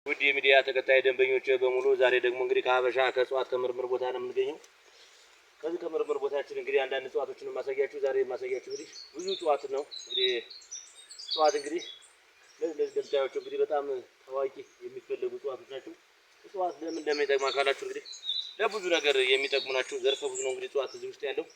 ውድ የሚዲያ ተከታይ ደንበኞች በሙሉ ዛሬ ደግሞ እንግዲህ ከሀበሻ ከእጽዋት ከምርምር ቦታ ነው የምንገኘው። ከዚህ ከምርምር ቦታችን እንግዲህ አንዳንድ እጽዋቶችን ማሳያችሁ ዛሬ ማሳያችሁ እንግዲህ ብዙ እጽዋት ነው። እንግዲህ እጽዋት እንግዲህ ለዚህ እንደምታዩቸው እንግዲህ በጣም ታዋቂ የሚፈለጉ እጽዋቶች ናቸው። እጽዋት ለምን ይጠቅማ ካላችሁ እንግዲህ ለብዙ ነገር የሚጠቅሙ ናቸው። ዘርፈ ብዙ ነው እንግዲህ እጽዋት እዚህ ውስጥ ያለው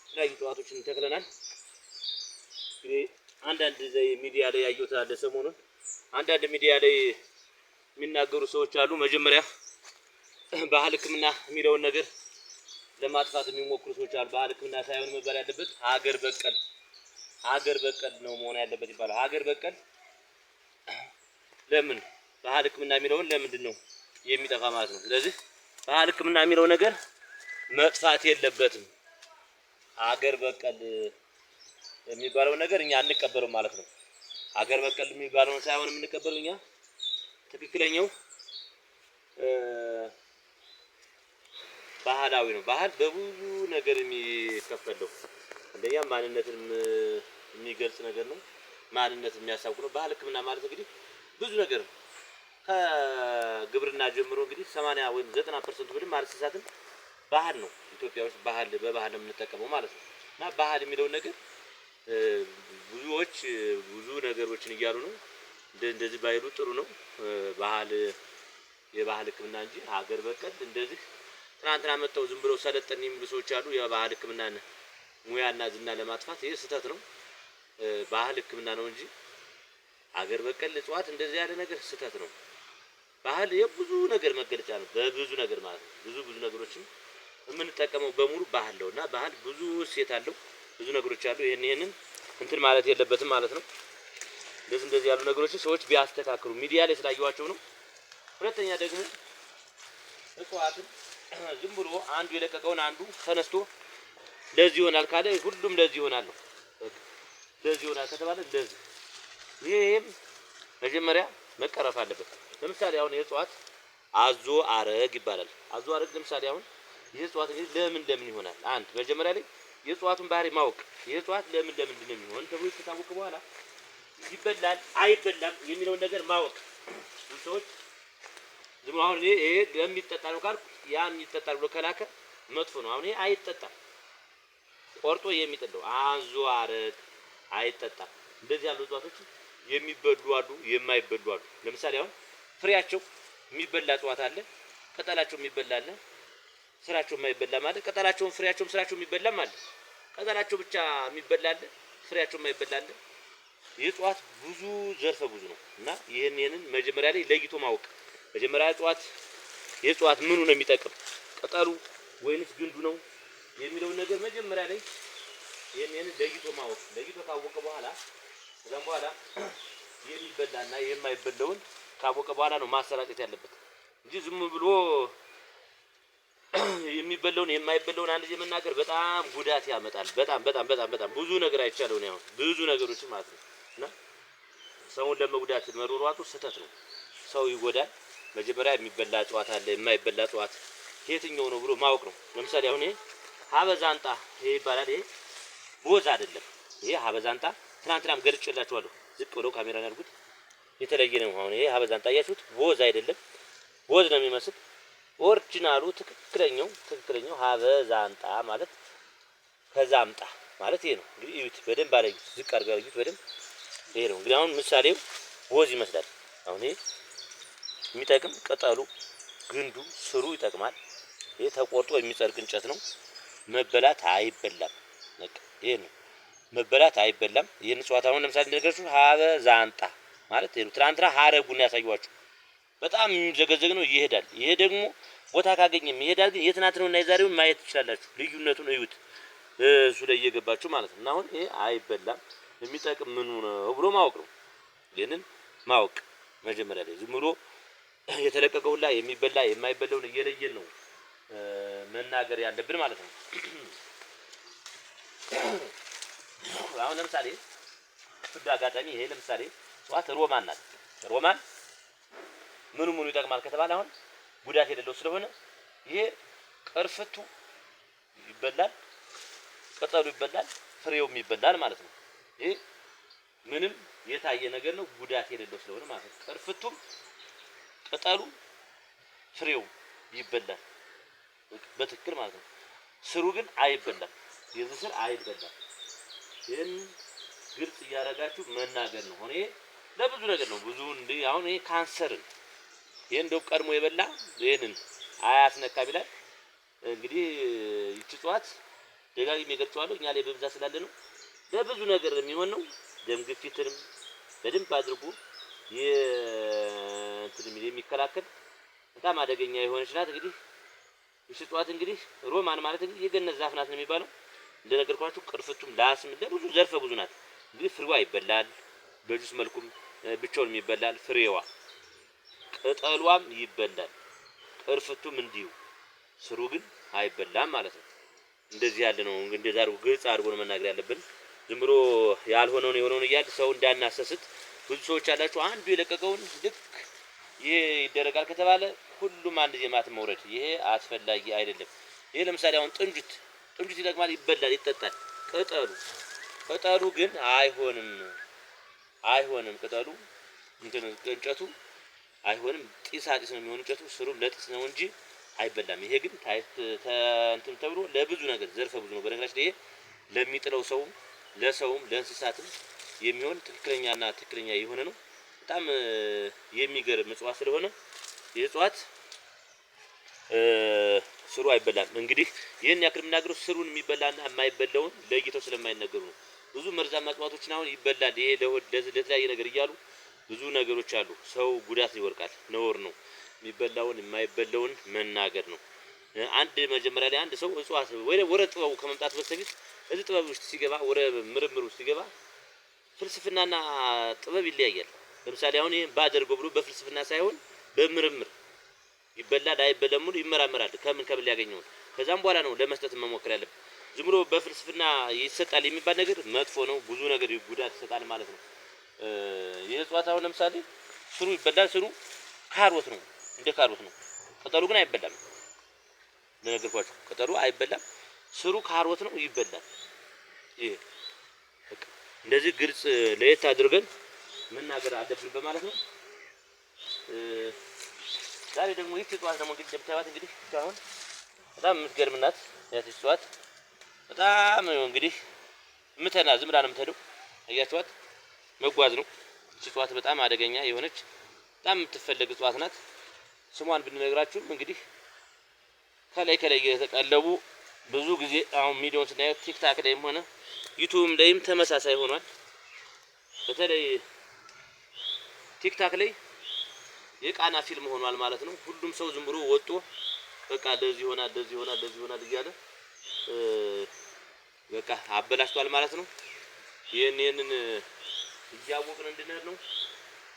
የተለያዩ እጽዋቶችን ተክለናል። እንግዲህ አንዳንድ ሚዲያ ላይ ያየሁት አለ ሰሞኑን አንዳንድ ሚዲያ ላይ የሚናገሩ ሰዎች አሉ። መጀመሪያ ባህል ሕክምና የሚለውን ነገር ለማጥፋት የሚሞክሩ ሰዎች አሉ። ባህል ሕክምና ሳይሆን መባል ያለበት ሀገር በቀል ነው መሆን ያለበት ይባላል። ሀገር በቀል ለምን ባህል ሕክምና የሚለውን ለምንድን ነው የሚጠፋ ማለት ነው? ስለዚህ ባህል ሕክምና የሚለው ነገር መጥፋት የለበትም። ሀገር በቀል የሚባለው ነገር እኛ አንቀበለው ማለት ነው። ሀገር በቀል የሚባለውን ሳይሆን የምንቀበለው እኛ ትክክለኛው ባህላዊ ነው። ባህል በብዙ ነገር የሚከፈለው አንደኛ ማንነትን የሚገልጽ ነገር ነው። ማንነትን የሚያሳውቅ ነው። ባህል ሕክምና ማለት እንግዲህ ብዙ ነገር ነው። ከግብርና ጀምሮ እንግዲህ 80 ወይም 90% ብለን ማለት እንስሳትን ባህል ነው። ኢትዮጵያ ውስጥ በባህል ነው የምንጠቀመው ማለት ነው። እና ባህል የሚለው ነገር ብዙዎች ብዙ ነገሮችን እያሉ ነው። እንደዚህ ባይሉ ጥሩ ነው። ባህል የባህል ሕክምና እንጂ ሀገር በቀል እንደዚህ ትናንትና መጥተው ዝም ብለው ሰለጠን የሚሉ ሰዎች አሉ። የባህል ሕክምናን ሙያና ዝና ለማጥፋት ይሄ ስህተት ነው። ባህል ሕክምና ነው እንጂ ሀገር በቀል እጽዋት እንደዚህ ያለ ነገር ስህተት ነው። ባህል የብዙ ነገር መገለጫ ነው። በብዙ ነገር ማለት ነው። ብዙ ነገሮችን የምንጠቀመው በሙሉ ባህል ነውና ባህል ብዙ እሴት አለው። ብዙ ነገሮች አሉ። ይሄንን እንትን ማለት የለበትም ማለት ነው። እንደዚህ ያሉ ነገሮችን ሰዎች ቢያስተካክሉ ሚዲያ ላይ ስላየዋቸው ነው። ሁለተኛ ደግሞ እጽዋትን ዝም ብሎ አንዱ የለቀቀውን አንዱ ተነስቶ ለዚህ ይሆናል ካለ ሁሉም ለዚህ ይሆናል ነው። ለዚህ ይሆናል ከተባለ ለዚህ ይሄም መጀመሪያ መቀረፍ አለበት። ለምሳሌ አሁን የእጽዋት አዞ አረግ ይባላል። አዞ አረግ ለምሳሌ አሁን የእጽዋት ለምን ይሆናል? አንድ መጀመሪያ ላይ የእጽዋቱን ባህሪ ማወቅ የእጽዋት ለምንድን ነው የሚሆን ተብሎ ከታወቀ በኋላ ይበላል አይበላም የሚለውን ነገር ማወቅ ሰዎች ዝም አሁን ይሄ ለሚጠጣ ነው ካልኩ ያን ይጠጣል ብሎ ከላከ መጥፎ ነው። አሁን ይሄ አይጠጣም ቆርጦ የሚጥለው አዞ አረግ አይጠጣም። እንደዚህ ያሉ እጽዋቶች የሚበሉ አሉ የማይበሉ አሉ። ለምሳሌ አሁን ፍሬያቸው የሚበላ እጽዋት አለ፣ ቅጠላቸው የሚበላ አለ፣ ስራቸው የማይበላ ማለት ቅጠላቸውን ፍሬያቸውም ስራቸው የሚበላ ማለት ቅጠላቸው ብቻ የሚበላ አለ፣ ፍሬያቸው የማይበላ አለ። የእጽዋት ብዙ ዘርፈ ብዙ ነው እና ይሄንን መጀመሪያ ላይ ለይቶ ማወቅ መጀመሪያ የእጽዋት ምኑ ነው የሚጠቅም ቅጠሉ ወይንስ ግንዱ ነው የሚለውን ነገር መጀመሪያ ላይ ይሄንን ለይቶ ማወቅ ለይቶ ካወቀ በኋላ ከዛም በኋላ የሚበላና የማይበላውን ካወቀ በኋላ ነው ማሰራጨት ያለበት እንጂ ዝም ብሎ የሚበላውን የማይበላውን አንድ ጊዜ መናገር በጣም ጉዳት ያመጣል። በጣም ብዙ ነገር አይቻለው ነው። ብዙ ነገሮች ማለት ነው እና ሰውን ለመጉዳት መሯሯጡ ስህተት ነው። ሰው ይጎዳል። መጀመሪያ የሚበላ እጽዋት አለ፣ የማይበላ እጽዋት የትኛው ነው ብሎ ማወቅ ነው። ለምሳሌ አሁን ይሄ ሀበዛንጣ ይሄ ይባላል። ይሄ ቦዝ አይደለም። ይሄ ሀበዛንጣ ትናንትናም ገልጬላችኋለሁ። ዝቅ ብለው ካሜራ ያድርጉት። የተለየ ነው። አሁን ይሄ ሀበዛንጣ ያያችሁት ቦዝ አይደለም። ቦዝ ነው የሚመስል ኦሪጂናሉ ትክክለኛው ሀበዛንጣ ማለት ከዛምጣ ማለት ይሄ ነው። እንግዲህ እዩት በደንብ አለኝ። ዝቅ አድርገው እዩት በደንብ ይሄ ነው። እንግዲህ አሁን ምሳሌው ቦዝ ይመስላል። አሁን ይሄ የሚጠቅም ቅጠሉ ግንዱ ስሩ ይጠቅማል። ይሄ ተቆርጦ የሚጸድቅ እንጨት ነው። መበላት አይበላም። በቃ ይሄ ነው መበላት አይበላም። ይሄን እጽዋት አሁን ለምሳሌ እንደነገርኩ ሀበዛንጣ ማለት ይሄ ነው። ትናንትና ሀረጉን ያሳየኋችሁ በጣም የሚዘገዘግ ነው ይሄዳል። ይሄ ደግሞ ቦታ ካገኘም ይሄዳል። ግን የትናንትናውና የዛሬውን ማየት ትችላላችሁ። ልዩነቱን እዩት እሱ ላይ እየገባችሁ ማለት ነው። እና አሁን ይሄ አይበላም የሚጠቅም ምኑ ነው ብሎ ማወቅ ነው። ይሄንን ማወቅ መጀመሪያ ላይ ዝም ብሎ የተለቀቀው ሁላ የሚበላ የማይበላውን እየለየን ነው መናገር ያለብን ማለት ነው። አሁን ለምሳሌ አጋጣሚ ይሄ ለምሳሌ እጽዋት ሮማን ናት። ሮማን ምኑ ይጠቅማል ከተባለ አሁን ጉዳት የሌለው ስለሆነ ይሄ ቅርፍቱ ይበላል፣ ቅጠሉ ይበላል፣ ፍሬውም ይበላል ማለት ነው። ይሄ ምንም የታየ ነገር ነው ጉዳት የሌለው ስለሆነ ማለት ነው። ቅርፍቱም ቅጠሉ ፍሬው ይበላል በትክክል ማለት ነው። ስሩ ግን አይበላም። የዚህ ስር አይበላም። ይህን ግልጽ እያደረጋችሁ መናገር ነው። እኔ ለብዙ ነገር ነው ብዙ እንዴ አሁን ይሄ ካንሰርን ይሄን እንደው ቀድሞ የበላ ይሄንን አያስነካም ይላል። እንግዲህ ይቺ እጽዋት ደጋግሜ ገልጸዋለሁ እኛ ላይ በብዛት ስላለ ነው። ለብዙ ነገር የሚሆን ነው። ደም ግፊትንም በደንብ አድርጎ የሚከላከል በጣም አደገኛ የሆነች ናት። እንግዲህ ይቺ እጽዋት እንግዲህ ሮማን ማለት እንግዲህ የገነት ዛፍ ናት ነው የሚባለው። እንደነገርኳችሁ ቅርፍቱም ላስም ለብዙ ዘርፈ ብዙ ናት። እንግዲህ ፍሬዋ ይበላል፣ በጁስ መልኩም ብቻውን ይበላል። ፍሬዋ ቅጠሏም ይበላል፣ ቅርፍቱም እንዲሁ፣ ስሩ ግን አይበላም ማለት ነው። እንደዚህ ያለ ነው። እንደዛ አድርጎ ግልጽ አድርጎ ነው መናገር ያለብን። ዝም ብሎ ያልሆነውን የሆነውን እያል ሰው እንዳናሰስት። ብዙ ሰዎች አላችሁ አንዱ የለቀቀውን ልክ ይሄ ይደረጋል ከተባለ ሁሉም አንድ ዜማት መውረድ፣ ይሄ አስፈላጊ አይደለም። ይሄ ለምሳሌ አሁን ጥንጁት ይጠቅማል፣ ይበላል፣ ይጠጣል። ቅጠሉ ግን አይሆንም። ቅጠሉ እንጨቱ አይሆንም። ጢስ ነው የሚሆን እንጨቱ፣ ስሩም ለጢስ ነው እንጂ አይበላም። ይሄ ግን እንትን ተብሎ ለብዙ ነገር ዘርፈ ብዙ ነው። በነገራችን ይሄ ለሚጥለው ሰውም ለሰውም ለእንስሳትም የሚሆን ትክክለኛ የሆነ ነው። በጣም የሚገርም እጽዋት ስለሆነ የእጽዋት ስሩ አይበላም። እንግዲህ ይሄን ያክል የምናገረው ስሩን የሚበላና የማይበላውን ለይተው ስለማይነገሩ ነው። ብዙ መርዛማ እጽዋቶችን አሁን ይበላል ይሄ ለተለያየ ነገር እያሉ ብዙ ነገሮች አሉ። ሰው ጉዳት ይወርቃል። ነውር ነው። የሚበላውን የማይበላውን መናገር ነው። አንድ መጀመሪያ ላይ አንድ ሰው እጽዋት ወደ ጥበቡ ከመምጣት በስተፊት እዚህ ጥበብ ውስጥ ሲገባ ወደ ምርምር ውስጥ ሲገባ ፍልስፍናና ጥበብ ይለያያል። ለምሳሌ አሁን ይሄን ባደርገው ብሎ በፍልስፍና ሳይሆን በምርምር ይበላል አይበላም ብሎ ይመራመራል። ከምን ሊያገኘው ከዛም በኋላ ነው ለመስጠት መሞከር ያለብን። ዝም ብሎ በፍልስፍና ይሰጣል የሚባል ነገር መጥፎ ነው። ብዙ ነገር ጉዳት ይሰጣል ማለት ነው። የእጽዋት አሁን ለምሳሌ ስሩ ይበላል። ስሩ ካሮት ነው፣ እንደ ካሮት ነው። ቅጠሉ ግን አይበላም። ለነገርኳችሁ ቅጠሉ አይበላም፣ ስሩ ካሮት ነው፣ ይበላል። ይሄ እንደዚህ ግልጽ ለየት አድርገን መናገር አለብን በማለት ነው። ዛሬ ደግሞ ይህች እጽዋት ደግሞ እንግዲህ እንደምታዩት እንግዲህ አሁን በጣም የምትገርም ናት። ያቺ እጽዋት በጣም እንግዲህ ምተና ዝም ብላ ነው የምትሄደው። አያችኋት? መጓዝ ነው። ይህች እጽዋት በጣም አደገኛ የሆነች በጣም የምትፈለግ እጽዋት ናት። ስሟን ብንነግራችሁም እንግዲህ ከላይ የተቀለቡ ብዙ ጊዜ አሁን ሚዲያውን ስናየው ቲክታክ ላይም ሆነ ዩቲዩብም ላይም ተመሳሳይ ሆኗል። በተለይ ቲክታክ ላይ የቃና ፊልም ሆኗል ማለት ነው። ሁሉም ሰው ዝም ብሎ ወጦ በቃ እንደዚህ ይሆናል እያለ በቃ አበላሽቷል ማለት ነው። ይሄንን እያወቅን እንድንሄድ ነው።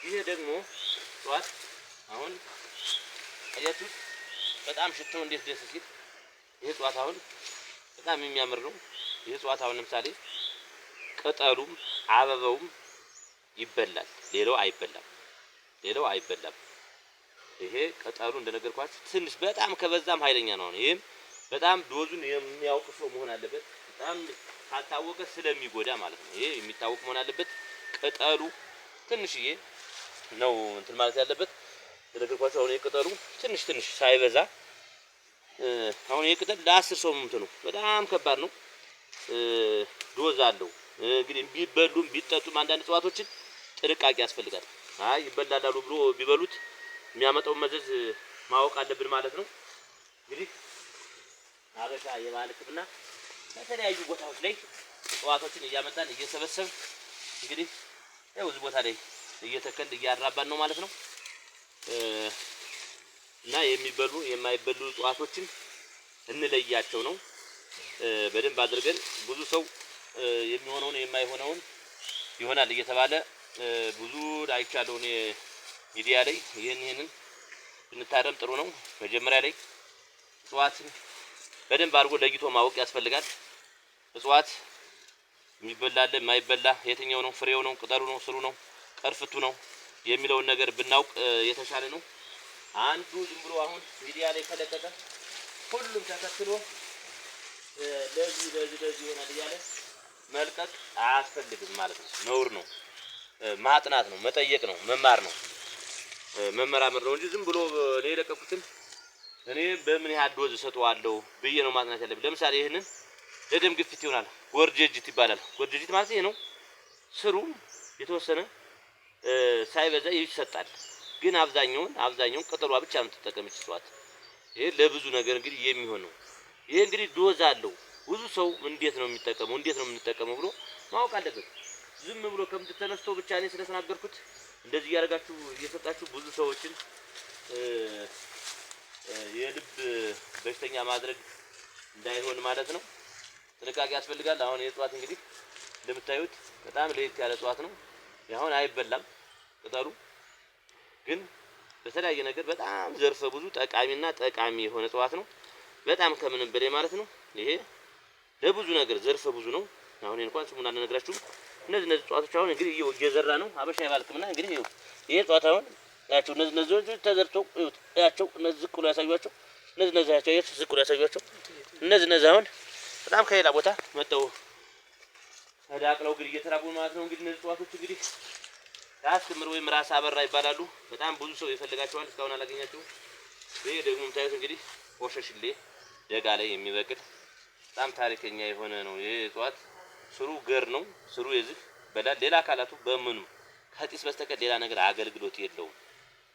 ይሄ ደግሞ እጽዋት አሁን አያችሁ በጣም ሽታው እንዴት ደስ ሲል። ይሄ እጽዋት አሁን በጣም የሚያምር ነው። ይሄ እጽዋት አሁን ለምሳሌ ቅጠሉም አበባውም ይበላል፣ ሌላው አይበላም። ይሄ ቅጠሉ እንደነገርኳችሁ ትንሽ በጣም ከበዛም ኃይለኛ ነው። ይሄም በጣም ዶዙን የሚያውቅ ሰው መሆን አለበት። በጣም ካልታወቀ ስለሚጎዳ ማለት ነው። ይሄ የሚታወቅ መሆን አለበት። ቅጠሉ ትንሽዬ ነው እንትን ማለት ያለበት። እንደነገርኳችሁ አሁን የቅጠሉ ትንሽ ሳይበዛ አሁን ይሄ ቅጠል ለ10 ሰው ነው በጣም ከባድ ነው። ዶዝ አለው። እንግዲህ ቢበሉም ቢጠጡም አንዳንድ እጽዋቶችን ጥንቃቄ ያስፈልጋል። ይበላሉ ብሎ ቢበሉት የሚያመጣው መዘዝ ማወቅ አለብን ማለት ነው። እንግዲህ አበሻ የባህል ሕክምና በተለያዩ ቦታዎች ላይ እጽዋቶችን እያመጣን እየሰበሰብ እንግዲህ ያው እዚህ ቦታ ላይ እየተከልን እያራባን ነው ማለት ነው። እና የሚበሉ የማይበሉ እጽዋቶችን እንለያቸው ነው። በደንብ አድርገን ብዙ ሰው የሚሆነውን የማይሆነውን ይሆናል እየተባለ ብዙ አይቻለሁ እኔ ሚዲያ ላይ። ይሄንን ብንታረም ጥሩ ነው። መጀመሪያ ላይ እጽዋትን በደንብ አድርጎ ለይቶ ማወቅ ያስፈልጋል። እጽዋት የሚበላል የማይበላ የትኛው ነው? ፍሬው ነው? ቅጠሉ ነው? ስሩ ነው? ቅርፍቱ ነው? የሚለውን ነገር ብናውቅ የተሻለ ነው። አንዱ ዝም ብሎ አሁን ሚዲያ ላይ ከለቀቀ ሁሉም ተከትሎ ለዚህ ይሆናል እያለ መልቀቅ አያስፈልግም ማለት ነው። ነውር ነው። ማጥናት ነው፣ መጠየቅ ነው፣ መማር ነው። መመራመር ነው እንጂ ዝም ብሎ እኔ የለቀኩትን እኔ በምን ያህል ዶዝ ሰጠዋለሁ ብዬ ነው ማጥናት ያለብኝ። ለምሳሌ ይሄንን ለደም ግፊት ይሆናል ጎርጀጅት ይባላል። ጎርጀጅት ማለት ይሄ ነው። ስሩ የተወሰነ ሳይበዛ ይሰጣል። ግን አብዛኛውን ቅጠሏ ብቻ ነው ተጠቀመች እጽዋት። ይሄ ለብዙ ነገር እንግዲህ የሚሆን ነው። ይሄ እንግዲህ ዶዝ አለው። ብዙ ሰው እንዴት ነው የሚጠቀመው እንዴት ነው የምንጠቀመው ብሎ ማወቅ አለበት። ዝም ብሎ ከምትተነስቶ ብቻ እኔ ስለተናገርኩት እንደዚህ ያደርጋችሁ እየሰጣችሁ ብዙ ሰዎችን የልብ በሽተኛ ማድረግ እንዳይሆን ማለት ነው። ጥንቃቄ ያስፈልጋል። አሁን የእጽዋት እንግዲህ እንደምታዩት በጣም ለየት ያለ እጽዋት ነው። አሁን አይበላም ቅጠሉ ግን በተለያየ ነገር በጣም ዘርፈ ብዙ ጠቃሚ የሆነ እጽዋት ነው። በጣም ከምንም በላይ ማለት ነው። ይሄ ለብዙ ነገር ዘርፈ ብዙ ነው። አሁን እንኳን ስሙን አልነግራችሁም። እነዚህ እጽዋቶች አሁን እንግዲህ እየዘራ ነው ሀበሻ የባልክምና እንግዲህ ይሄ እጽዋት አሁን ያቸው እነዚህ ተዘርተው ያቸው እነዚህ ዝቅ ብሎ ያሳዩዋቸው እነዚህ ያቸው ዝቅ ብሎ ያሳዩዋቸው እነዚህ አሁን በጣም ከሌላ ቦታ መጣው ተዳቅለው እንግዲህ እየተራቡ ማለት ነው። እንግዲህ እነዚህ እጽዋቶች እንግዲህ ራስ ክምር ወይም ራስ አበራ ይባላሉ። በጣም ብዙ ሰው ይፈልጋቸዋል። እስካሁን አላገኛቸውም። ይሄ ደግሞ የምታዩት እንግዲህ ወሸሽሌ ደጋ ላይ የሚበቅል በጣም ታሪከኛ የሆነ ነው። ይሄ እጽዋት ስሩ ገር ነው። ስሩ የዚህ በላል ሌላ አካላቱ በምኑ ከጢስ በስተቀር ሌላ ነገር አገልግሎት የለውም።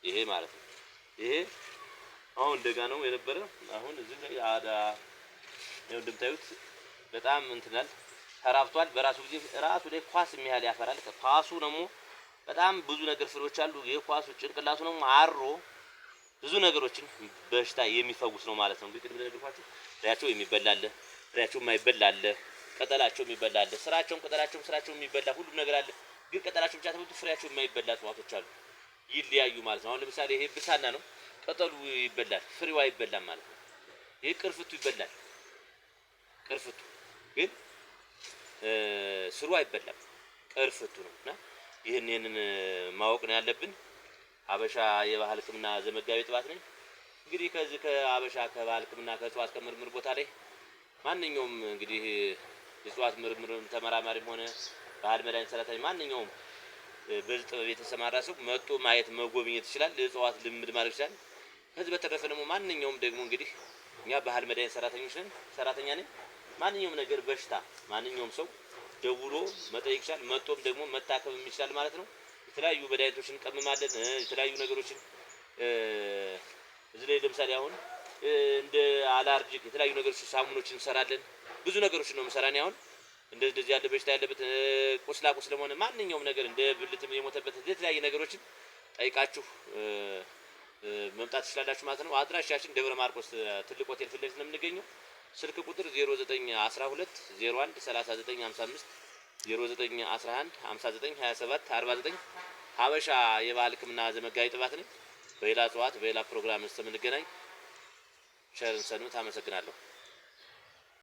ይሄ ማለት ነው። ይሄ አሁን ደጋ ነው የነበረ። አሁን እዚህ ላይ አዳ ነው እንደምታዩት በጣም እንትናል ተራብቷል። በራሱ ጊዜ ራሱ ላይ ኳስ የሚያህል ያፈራል። ኳሱ ደግሞ በጣም ብዙ ነገር ፍሬዎች አሉ። የኳሱ ጭንቅላቱ ነው አሮ ብዙ ነገሮችን በሽታ የሚፈውስ ነው ማለት ነው። እንግዲህ እንደነገርኳችሁ ፍሬያቸው የሚበላ አለ፣ ፍሬያቸው የማይበላ አለ፣ ቅጠላቸው የሚበላ አለ፣ ቅጠላቸውም ስራቸው የሚበላ ሁሉም ነገር አለ። ግን ቅጠላቸው ብቻ ተብሎ ፍሬያቸው የማይበላ እጽዋቶች አሉ። ይለያዩ ማለት ነው። አሁን ለምሳሌ ይሄ ብሳና ነው። ቅጠሉ ይበላል፣ ፍሬው አይበላም ማለት ነው። ይሄ ቅርፍቱ ይበላል። ቅርፍቱ ግን ስሩ አይበላም። ቅርፍቱ ነውና ይሄንን ማወቅ ነው ያለብን። ሀበሻ የባህል ሕክምና ዘመጋቢ ጥባት ነኝ። እንግዲህ ከዚህ ከሀበሻ ከባህል ሕክምና ከእጽዋት ከምርምር ቦታ ላይ ማንኛውም እንግዲህ የእጽዋት ምርምር ተመራማሪም ሆነ ባህል መድኃኒት ሰራተኛ ማንኛውም በዚህ ጥበብ የተሰማራ ሰው መጥቶ ማየት መጎብኘት ይችላል። እጽዋት ልምድ ማድረግ ይችላል። ከዚህ በተረፈ ደግሞ ማንኛውም ደግሞ እንግዲህ እኛ ባህል መድኃኒት ሰራተኛ ነን። ማንኛውም ነገር በሽታ ማንኛውም ሰው ደውሎ መጠየቅ ይችላል። መጥቶም ደግሞ መታከም ይችላል ማለት ነው። የተለያዩ መድኃኒቶችን እንቀምማለን። የተለያዩ ነገሮችን እዚህ ላይ ለምሳሌ አሁን እንደ አላርጂክ የተለያዩ ነገሮች ሳሙኖችን እንሰራለን። ብዙ ነገሮችን ነው የምሰራን። አሁን እንደዚህ ያለ በሽታ ያለበት ቁስል ሆነ ማንኛውም ነገር እንደ ብልትም የሞተበት የተለያየ ነገሮችን ጠይቃችሁ መምጣት ትችላላችሁ ማለት ነው። አድራሻችን ደብረ ማርቆስ ትልቅ ሆቴል ፊት ለፊት ነው የምንገኘው። ስልክ ቁጥር 0912 01 3955 0911 59 27 49 ሀበሻ የባህል ሕክምና ዘመጋቢ ጥባት ነኝ። በሌላ እጽዋት በሌላ ፕሮግራም እስከምንገናኝ ቸርን ሰንብት። አመሰግናለሁ።